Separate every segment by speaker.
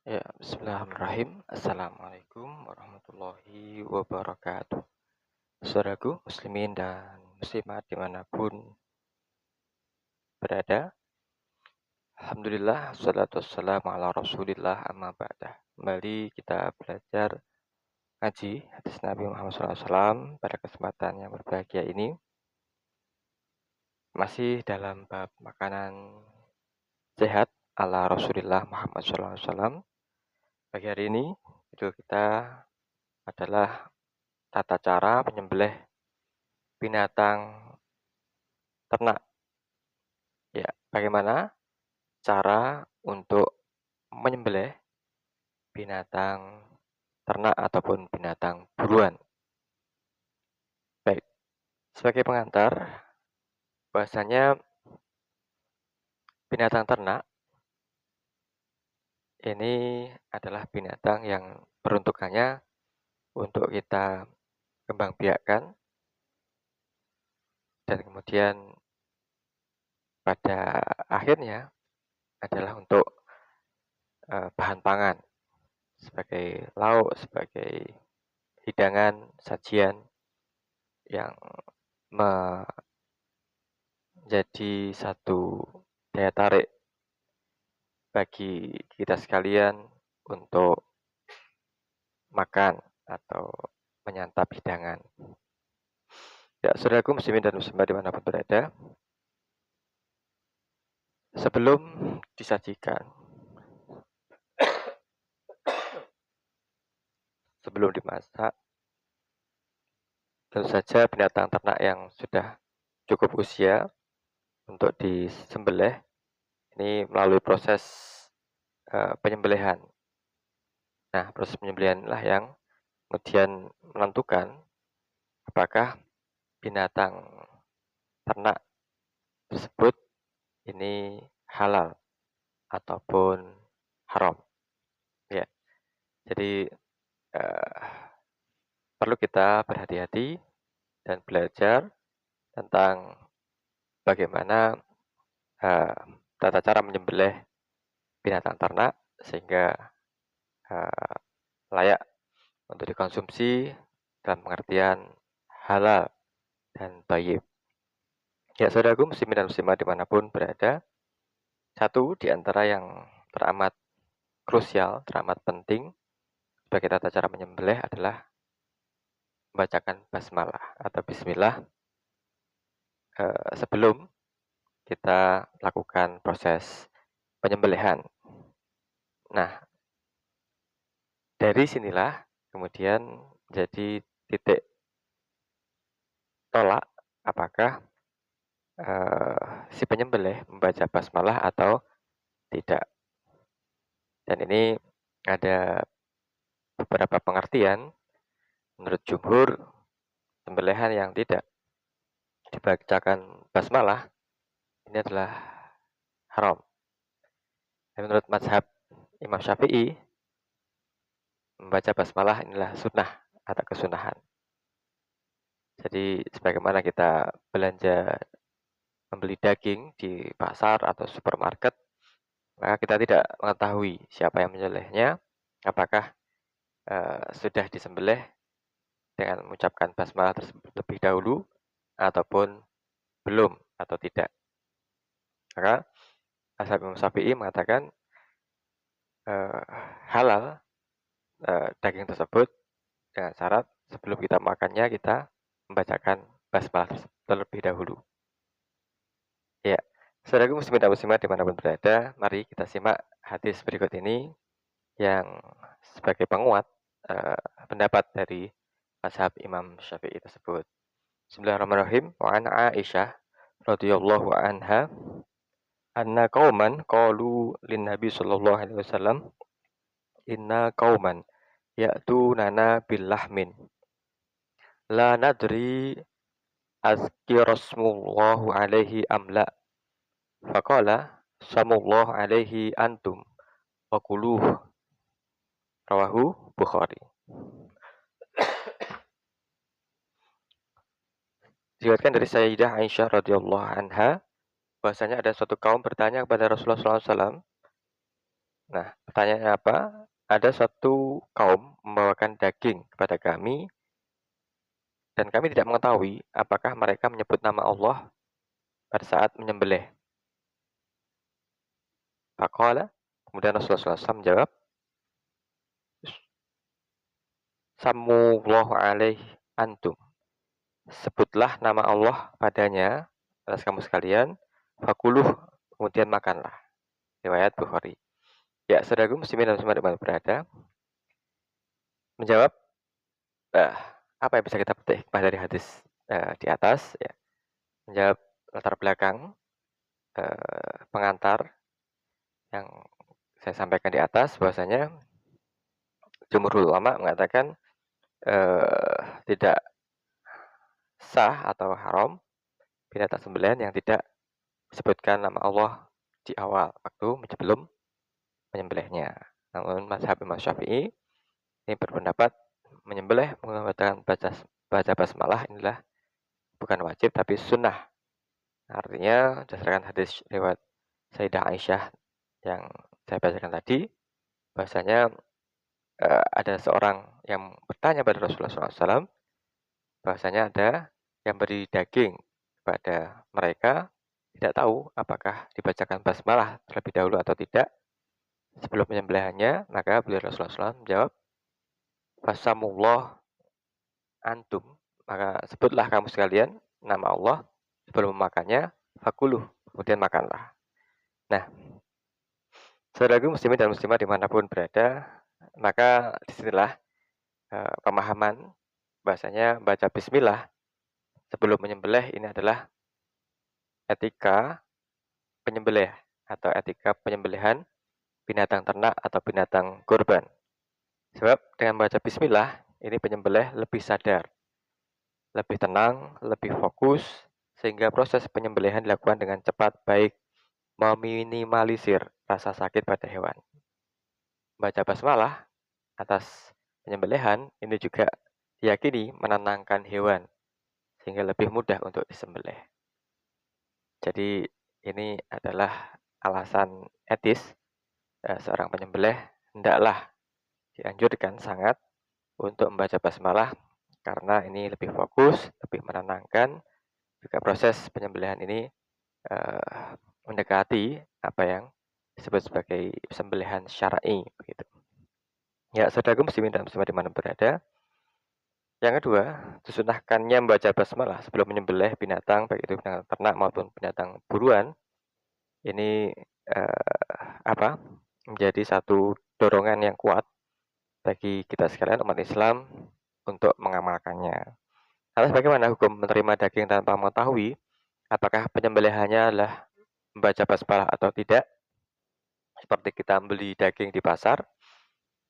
Speaker 1: Ya, bismillahirrahmanirrahim. Assalamualaikum warahmatullahi wabarakatuh. Saudaraku, muslimin dan muslimat dimanapun berada. Alhamdulillah, salatu wassalamu ala rasulillah amma ba'dah. Kembali kita belajar ngaji hadis Nabi Muhammad SAW pada kesempatan yang berbahagia ini. Masih dalam bab makanan sehat ala Rasulillah Muhammad SAW. Pagi hari ini, judul kita adalah tata cara menyembelih binatang ternak. Ya, bagaimana cara untuk menyembelih binatang ternak ataupun binatang buruan. Baik, sebagai pengantar, bahasanya binatang ternak ini adalah binatang yang peruntukannya untuk kita kembangbiakkan dan kemudian pada akhirnya adalah untuk bahan pangan sebagai lauk, sebagai hidangan, sajian yang menjadi satu daya tarik bagi kita sekalian untuk makan atau menyantap hidangan. Ya, saudaraku muslimin dan muslimat dimanapun berada, sebelum disajikan, sebelum dimasak, tentu saja binatang ternak yang sudah cukup usia untuk disembelih ini melalui proses penyembelihan. Nah, proses penyembelihan inilah yang kemudian menentukan apakah binatang ternak tersebut ini halal ataupun haram. Ya, jadi eh, perlu kita berhati-hati dan belajar tentang bagaimana eh, tata cara menyembelih binatang ternak sehingga eh, layak untuk dikonsumsi dalam pengertian halal dan thayyib. Ya, saudaraku muslimin dan muslimat dimanapun berada, satu di antara yang teramat krusial, teramat penting sebagai tata cara menyembelih adalah membacakan basmalah atau bismillah sebelum kita lakukan proses penyembelihan. Nah, dari sinilah kemudian jadi titik tolak apakah si penyembelih membaca basmalah atau tidak. Dan ini ada beberapa pengertian menurut jumhur sembelihan yang tidak dibacakan basmalah ini adalah haram. Dan menurut mazhab Imam Syafi'i membaca basmalah inilah sunnah atau kesunahan. Jadi sebagaimana kita belanja membeli daging di pasar atau supermarket, maka kita tidak mengetahui siapa yang menyembelihnya, apakah sudah disembelih dengan mengucapkan basmalah tersebut lebih dahulu ataupun belum atau tidak. Maka mazhab Imam Syafi'i mengatakan eh, halal daging tersebut dengan syarat sebelum kita makannya kita membacakan basmalah terlebih dahulu. Ya, saudaraku muslimin dan muslimat dimanapun berada, mari kita simak hadis berikut ini yang sebagai penguat pendapat dari mazhab Imam Syafi'i tersebut. Bismillahirrahmanirrahim. Wa an Aisyah radhiyallahu anha anna qauman qalu lin Nabi sallallahu alaihi wasallam inna qauman ya'tunana bil lahmin la nadri azkirasmullahu alaihi amla faqala samullahu alaihi antum wa kuluh rawahu Bukhari. Diriwayatkan dari Sayyidah Aisyah radhiyallahu anha bahwasanya ada suatu kaum bertanya kepada Rasulullah SAW Nah, pertanyaannya apa? Ada suatu kaum membawakan daging kepada kami dan kami tidak mengetahui apakah mereka menyebut nama Allah pada saat menyembelih. Faqala, kemudian Rasulullah SAW menjawab, Samullahu alaihi antum. Sebutlah nama Allah padanya atas kamu sekalian, fakuluh, kemudian makanlah. Riwayat Bukhari. Ya, saudaraku muslimin dan muslimat yang berada, menjawab apa yang bisa kita petik hikmah dari hadis di atas, ya. Menjawab latar belakang pengantar yang saya sampaikan di atas, bahwasanya jumhur ulama mengatakan tidak sah atau haram binatang sembelihan yang tidak disebutkan nama Allah di awal waktu sebelum menyembelihnya. Namun mazhab Imam Syafi'i ini berpendapat menyembelih menggunakan baca basmalah inilah bukan wajib tapi sunnah. Artinya berdasarkan hadis riwayat Sayyidah Aisyah yang saya bacakan tadi, bahasanya ada seorang yang bertanya pada Rasulullah SAW, bahasanya ada yang beri daging kepada mereka, tidak tahu apakah dibacakan basmalah terlebih dahulu atau tidak sebelum penyembelihannya, maka beliau Rasulullah SAW menjawab, Fasamullah antum, maka sebutlah kamu sekalian nama Allah sebelum memakannya, fakuluh, kemudian makanlah. Nah, saudaraku muslimin dan muslimah dimanapun berada, maka disinilah pemahaman bahasanya baca bismillah sebelum menyembelih ini adalah etika penyembelih atau etika penyembelihan binatang ternak atau binatang kurban. Sebab dengan baca bismillah, ini penyembelih lebih sadar, lebih tenang, lebih fokus, sehingga proses penyembelihan dilakukan dengan cepat, baik, meminimalisir rasa sakit pada hewan. Baca basmalah atas penyembelihan ini juga diyakini menenangkan hewan, sehingga lebih mudah untuk disembelih. Jadi ini adalah alasan etis seorang penyembelih hendaklah dianjurkan sangat untuk membaca basmalah karena ini lebih fokus, lebih menenangkan. Juga proses penyembelihan ini mendekati apa yang disebut sebagai sembelihan syar'i begitu. Ya, saudaraku muslimin dan muslimat di mana berada. Yang kedua, disunahkannya membaca basmalah sebelum menyembelih binatang, baik itu binatang ternak maupun binatang buruan. Ini menjadi satu dorongan yang kuat bagi kita sekalian umat Islam untuk mengamalkannya. Lantas bagaimana hukum menerima daging tanpa mengetahui apakah penyembelihannya adalah membaca basmalah atau tidak? Seperti kita membeli daging di pasar,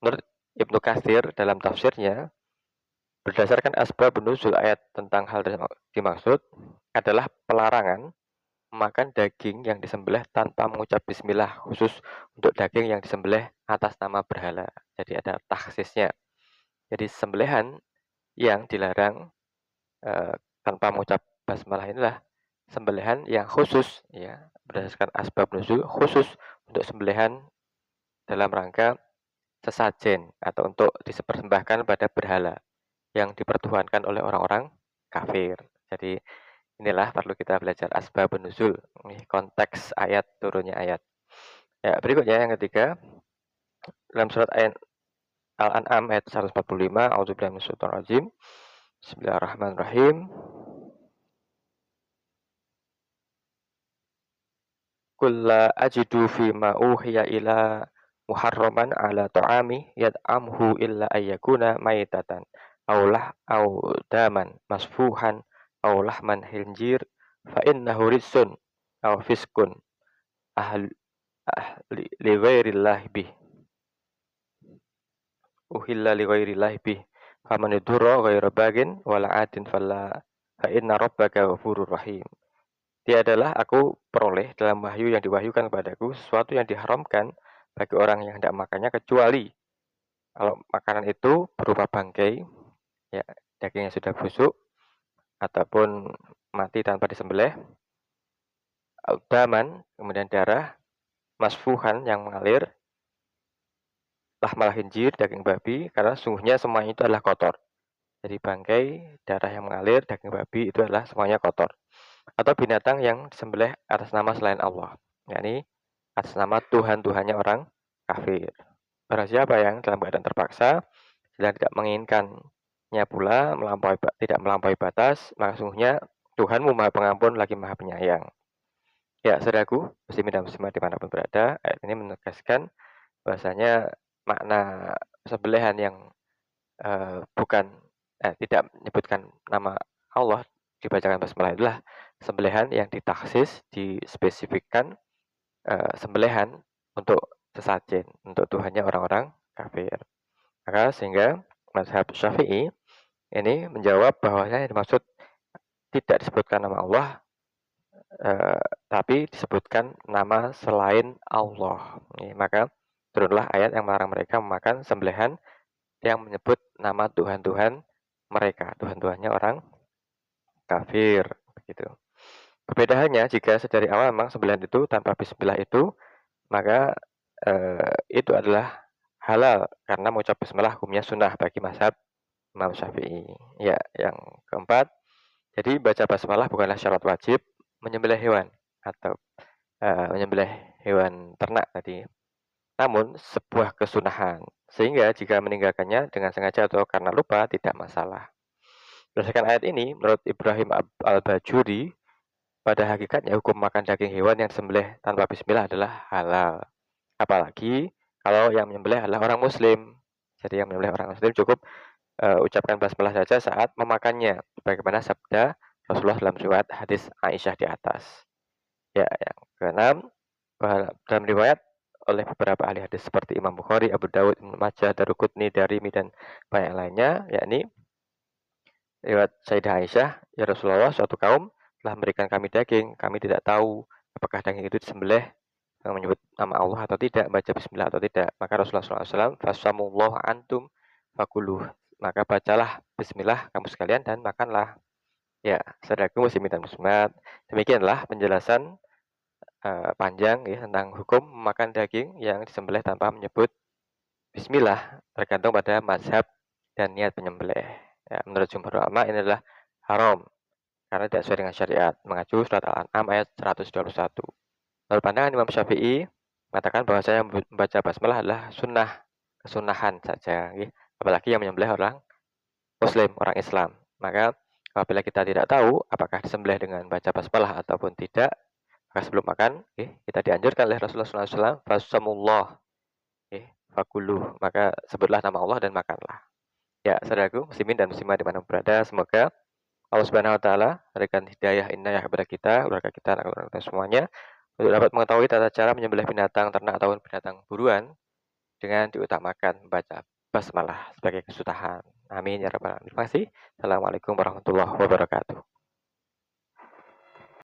Speaker 1: menurut Ibnu Katsir dalam tafsirnya, berdasarkan asbab nuzul ayat tentang hal dimaksud adalah pelarangan memakan daging yang disembelih tanpa mengucap bismillah, khusus untuk daging yang disembelih atas nama berhala. Jadi ada takhsisnya. Jadi sembelihan yang dilarang tanpa mengucap basmalah inilah sembelihan yang khusus, ya, berdasarkan asbab nuzul, khusus untuk sembelihan dalam rangka sesajen atau untuk dipersembahkan pada berhala yang dipertuhankan oleh orang-orang kafir. Jadi inilah perlu kita belajar asbab nuzul, konteks ayat turunnya ayat. Ya, berikutnya yang ketiga, dalam surat ayat Al-An'am ayat 145, A'udzubillahi minasyaitonir rajim. Bismillahirrahmanirrahim. Qul la ajidu fima uhiya ila muharraman ala ta'ami yad'amhu illa ayyakuna maitatan aw daman masfuhan aw lahman khinjir fa innahu rijsun aw fiskun li ghairillahi bih. Uhilla li ghairillahi bih. Faman yudhurra ghaira bagin wala adin fa inna rabbaka ghafurur rahim. Tiadalah aku peroleh dalam wahyu yang diwahyukan kepadaku sesuatu yang diharamkan bagi orang yang hendak makannya, kecuali kalau makanan itu berupa bangkai, ya, dagingnya sudah busuk ataupun mati tanpa disembelih, daman, kemudian darah, masfuhan yang mengalir, lahmal khinzir, daging babi, karena sungguhnya semuanya itu adalah kotor. Jadi bangkai, darah yang mengalir, daging babi itu adalah semuanya kotor. Atau binatang yang disembelih atas nama selain Allah, yakni atas nama Tuhan-Tuhannya orang kafir. Barang siapa yang dalam keadaan terpaksa sedang tidak menginginkannya pula tidak melampaui batas, maka sungguhnya Tuhanmu Maha Pengampun lagi Maha Penyayang. Ya, saudaraku, muslimin dan muslimat dimanapun berada, ayat ini menegaskan bahwasanya makna sembelihan yang tidak menyebutkan nama Allah dibacakan basmalah adalah sembelihan yang ditaksis, dispesifikkan sembelihan untuk sesajen, untuk Tuhannya orang-orang kafir. Maka sehingga mazhab Syafi'i ini menjawab bahwasanya yang dimaksud tidak disebutkan nama Allah, tapi disebutkan nama selain Allah. Maka turunlah ayat yang melarang mereka memakan sembelihan yang menyebut nama Tuhan-Tuhan mereka, Tuhan-Tuhannya orang kafir, begitu. Perbedaannya jika sedari awal memang sembelihan itu tanpa bismillah itu, maka itu adalah halal karena mengucap bismillah hukumnya sunnah bagi mazhab Imam Syafi'i. Ya, yang keempat, jadi baca basmalah bukanlah syarat wajib menyembelih hewan atau menyembelih hewan ternak tadi, namun sebuah kesunahan. Sehingga jika meninggalkannya dengan sengaja atau karena lupa tidak masalah. Berdasarkan ayat ini, menurut Ibrahim Al-Bajuri, pada hakikatnya hukum makan daging hewan yang disembelih tanpa bismillah adalah halal. Apalagi kalau yang menyembelih adalah orang muslim. Jadi yang menyembelih orang muslim cukup ucapkan basmalah saja saat memakannya, bagaimana sabda Rasulullah dalam riwayat hadis Aisyah di atas. Ya, yang keenam, dalam riwayat oleh beberapa ahli hadis seperti Imam Bukhari, Abu Dawud, Ibnu Majah, Daruqutni, Darimi dan banyak lainnya, yakni riwayat Sayyidah Aisyah, ya Rasulullah, suatu kaum telah memberikan kami daging, kami tidak tahu apakah daging itu disembelih menyebut nama Allah atau tidak, baca bismillah atau tidak. Maka Rasulullah SAW, fasamullahu antum fakuluh. Maka bacalah bismillah kamu sekalian dan makanlah. Ya, saudaraku muslimin dan muslimat, demikianlah penjelasan panjang ya tentang hukum makan daging yang disembelih tanpa menyebut bismillah, tergantung pada mazhab dan niat penyembelih. Ya, menurut jumhur ulama ini adalah haram karena tidak sesuai dengan syariat, mengacu surat Al-An'am ayat 121. Menurut pandangan Imam Syafi'i mengatakan bahwa saya membaca basmalah adalah sunnah, kesunahan saja, ya. Apalagi yang menyembelih orang Muslim, orang Islam. Maka apabila kita tidak tahu apakah disembelih dengan baca basmalah ataupun tidak, maka sebelum makan, kita dianjurkan oleh Rasulullah SAW, fasamullah, fakuluh, maka sebutlah nama Allah dan makanlah. Ya, saudaraku, muslimin dan muslimah di mana berada, semoga Allah Subhanahu wa taala berikan hidayah inayah kepada kita, keluarga kita, anak-anak kita semuanya untuk dapat mengetahui tata cara menyembelih binatang ternak ataupun binatang buruan dengan diutamakan membaca basmalah sebagai kesunahan. Amin ya rabbal alamin. Terima kasih. Assalamualaikum warahmatullahi wabarakatuh.